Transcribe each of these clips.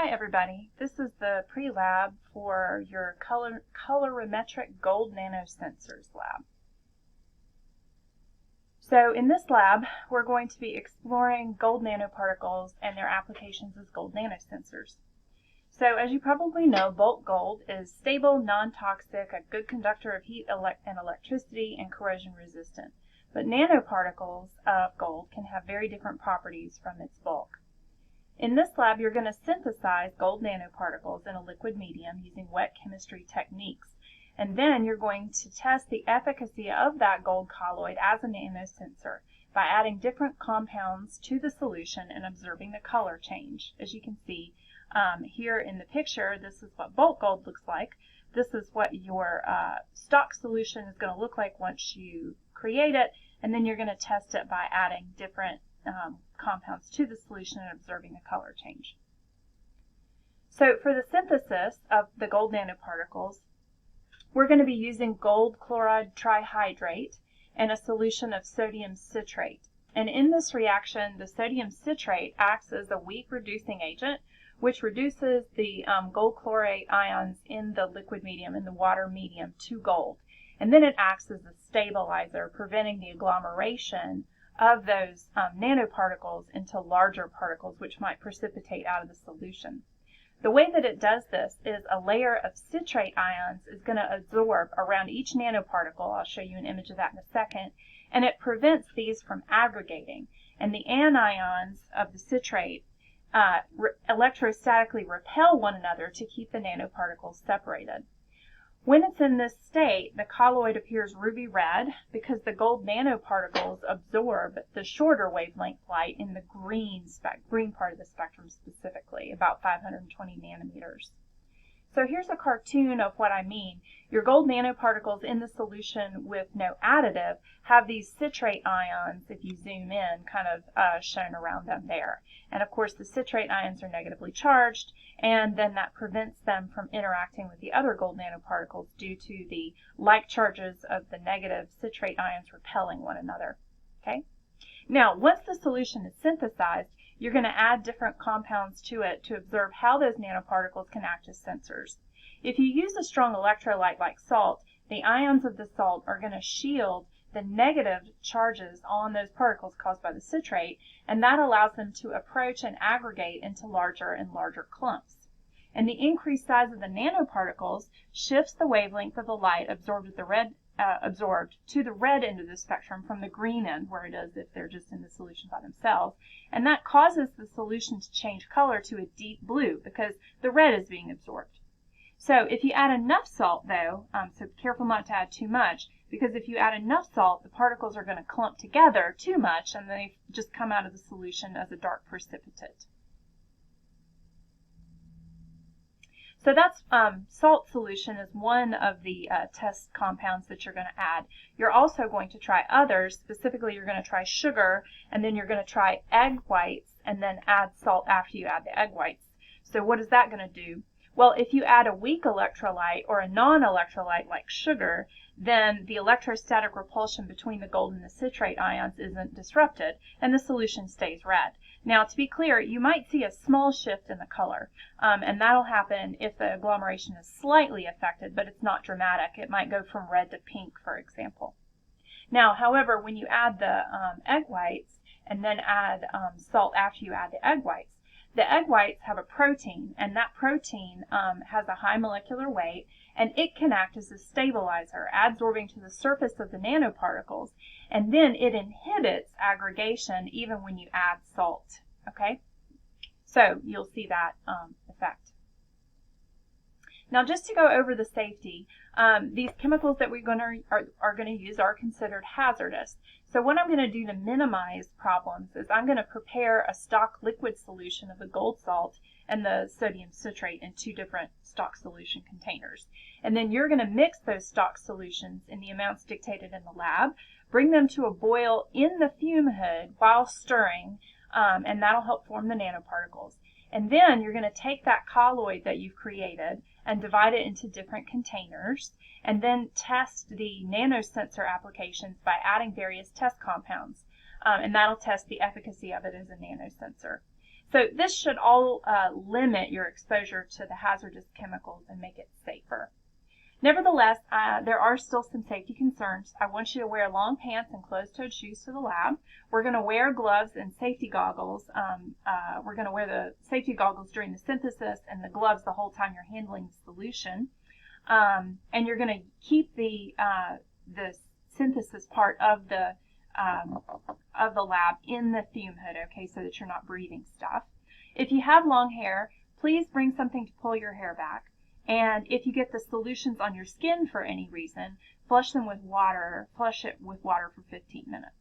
Hi everybody, this is the Prelab for your colorimetric gold nanosensors lab. So in this lab, we're going to be exploring gold nanoparticles and their applications as gold nanosensors. So as you probably know, bulk gold is stable, non-toxic, a good conductor of heat and electricity, and corrosion resistant. But nanoparticles of gold can have very different properties from its bulk. In this lab, you're going to synthesize gold nanoparticles in a liquid medium using wet chemistry techniques. And then you're going to test the efficacy of that gold colloid as a nanosensor by adding different compounds to the solution and observing the color change. As you can see here in the picture, this is what bulk gold looks like. This is what your stock solution is going to look like once you create it. And then you're going to test it by adding different compounds to the solution and observing the color change. So for the synthesis of the gold nanoparticles, we're going to be using gold chloride trihydrate and a solution of sodium citrate. And in this reaction, the sodium citrate acts as a weak reducing agent, which reduces the gold chlorate ions in the liquid medium, in the water medium, to gold. And then it acts as a stabilizer, preventing the agglomeration of those nanoparticles into larger particles, which might precipitate out of the solution. The way that it does this is a layer of citrate ions is going to absorb around each nanoparticle. I'll show you an image of that in a second. And it prevents these from aggregating. And the anions of the citrate electrostatically repel one another to keep the nanoparticles separated. When it's in this state, the colloid appears ruby red because the gold nanoparticles absorb the shorter wavelength light in the green part of the spectrum specifically, about 520 nanometers. So here's a cartoon of what I mean. Your gold nanoparticles in the solution with no additive have these citrate ions, if you zoom in, kind of shown around them there. And of course the citrate ions are negatively charged, and then that prevents them from interacting with the other gold nanoparticles due to the like charges of the negative citrate ions repelling one another. Okay? Now, once the solution is synthesized, you're going to add different compounds to it to observe how those nanoparticles can act as sensors. If you use a strong electrolyte like salt, the ions of the salt are going to shield the negative charges on those particles caused by the citrate, and that allows them to approach and aggregate into larger and larger clumps. And the increased size of the nanoparticles shifts the wavelength of the light absorbed to the red end of the spectrum from the green end, where it is if they're just in the solution by themselves. And that causes the solution to change color to a deep blue because the red is being absorbed. So if you add enough salt, though, so be careful not to add too much, because if you add enough salt, the particles are going to clump together too much, and they just come out of the solution as a dark precipitate. So that's salt solution is one of the test compounds that you're going to add. You're also going to try others. Specifically, you're going to try sugar, and then you're going to try egg whites, and then add salt after you add the egg whites. So what is that going to do? Well, if you add a weak electrolyte or a non-electrolyte like sugar, then the electrostatic repulsion between the gold and the citrate ions isn't disrupted, and the solution stays red. Now, to be clear, you might see a small shift in the color, and that'll happen if the agglomeration is slightly affected, but it's not dramatic. It might go from red to pink, for example. Now, however, when you add the egg whites and then add salt after you add the egg whites have a protein, and that protein has a high molecular weight, and it can act as a stabilizer, adsorbing to the surface of the nanoparticles, and then it inhibits aggregation even when you add salt. Okay? So you'll see that effect. Now, just to go over the safety, these chemicals that we're are going to use are considered hazardous. So what I'm going to do to minimize problems is I'm going to prepare a stock liquid solution of the gold salt and the sodium citrate in two different stock solution containers. And then you're going to mix those stock solutions in the amounts dictated in the lab, bring them to a boil in the fume hood while stirring, and that'll help form the nanoparticles. And then you're going to take that colloid that you've created and divide it into different containers, and then test the nanosensor applications by adding various test compounds. And that'll test the efficacy of it as a nanosensor. So this should all limit your exposure to the hazardous chemicals and make it safer. Nevertheless, there are still some safety concerns. I want you to wear long pants and closed-toed shoes to the lab. We're going to wear gloves and safety goggles. We're going to wear the safety goggles during the synthesis and the gloves the whole time you're handling the solution. And you're going to keep the synthesis part of the lab in the fume hood, okay, so that you're not breathing stuff. If you have long hair, please bring something to pull your hair back. And if you get the solutions on your skin for any reason, flush it with water for 15 minutes.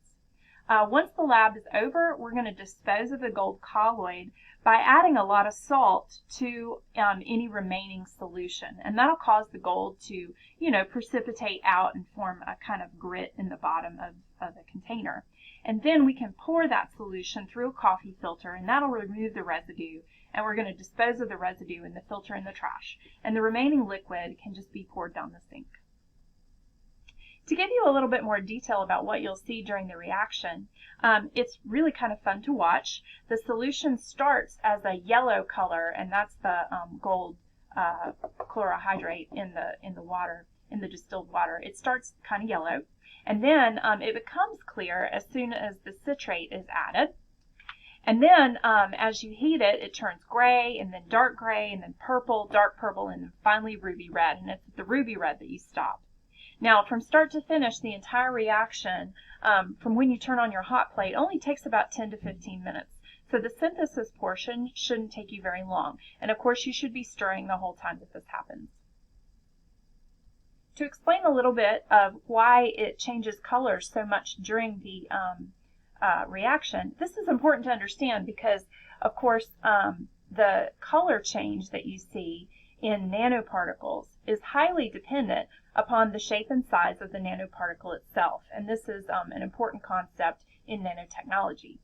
Once the lab is over, we're going to dispose of the gold colloid by adding a lot of salt to any remaining solution. And that'll cause the gold to, precipitate out and form a kind of grit in the bottom of the container. And then we can pour that solution through a coffee filter, and that'll remove the residue. And we're going to dispose of the residue in the filter in the trash. And the remaining liquid can just be poured down the sink. To give you a little bit more detail about what you'll see during the reaction, it's really kind of fun to watch. The solution starts as a yellow color, and that's the gold chlorohydrate in the water, in the distilled water. It starts kind of yellow, and then it becomes clear as soon as the citrate is added. And then as you heat it, it turns gray, and then dark gray, and then purple, dark purple, and then finally ruby red. And it's the ruby red that you stop. Now, from start to finish, the entire reaction, from when you turn on your hot plate, only takes about 10 to 15 minutes. So the synthesis portion shouldn't take you very long. And of course, you should be stirring the whole time that this happens. To explain a little bit of why it changes colors so much during the reaction, this is important to understand because, of course, the color change that you see in nanoparticles is highly dependent upon the shape and size of the nanoparticle itself. And this is an important concept in nanotechnology.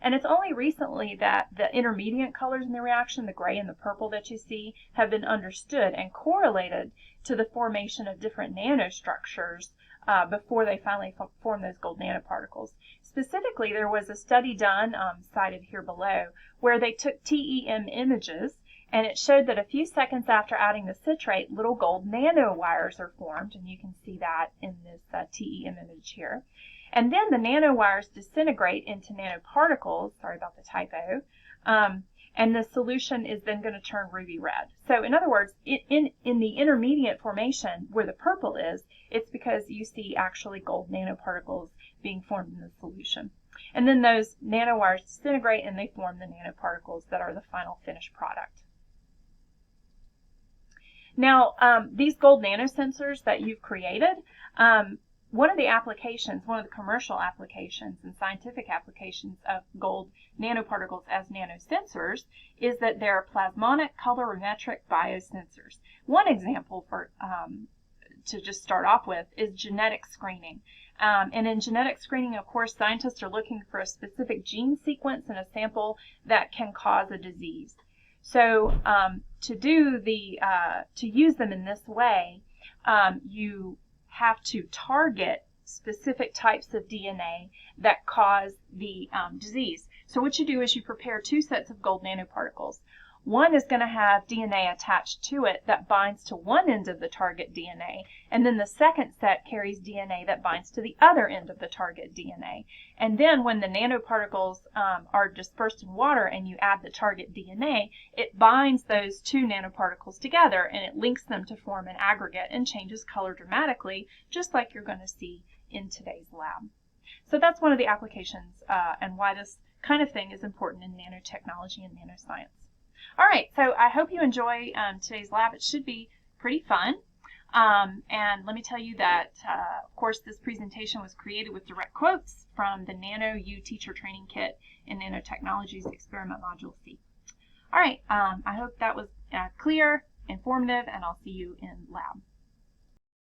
And it's only recently that the intermediate colors in the reaction, the gray and the purple that you see, have been understood and correlated to the formation of different nanostructures before they finally form those gold nanoparticles. Specifically, there was a study done, cited here below, where they took TEM images, and it showed that a few seconds after adding the citrate, little gold nanowires are formed, and you can see that in this TEM image here. And then the nanowires disintegrate into nanoparticles, sorry about the typo, and the solution is then going to turn ruby red. So in other words, in the intermediate formation where the purple is, it's because you see actually gold nanoparticles being formed in the solution. And then those nanowires disintegrate and they form the nanoparticles that are the final finished product. Now, these gold nanosensors that you've created, one of the commercial applications and scientific applications of gold nanoparticles as nanosensors is that they're plasmonic colorimetric biosensors. One example to just start off with is genetic screening. And in genetic screening, of course, scientists are looking for a specific gene sequence in a sample that can cause a disease. So to use them in this way, you have to target specific types of DNA that cause the disease. So what you do is you prepare two sets of gold nanoparticles. One is going to have DNA attached to it that binds to one end of the target DNA, and then the second set carries DNA that binds to the other end of the target DNA. And then when the nanoparticles are dispersed in water and you add the target DNA, it binds those two nanoparticles together and it links them to form an aggregate and changes color dramatically, just like you're going to see in today's lab. So that's one of the applications and why this kind of thing is important in nanotechnology and nanoscience. All right, so I hope you enjoy today's lab. It should be pretty fun. And let me tell you that, of course, this presentation was created with direct quotes from the Nano U Teacher Training Kit in Nanotechnology's Experiment Module C. All right, I hope that was clear, informative, and I'll see you in lab.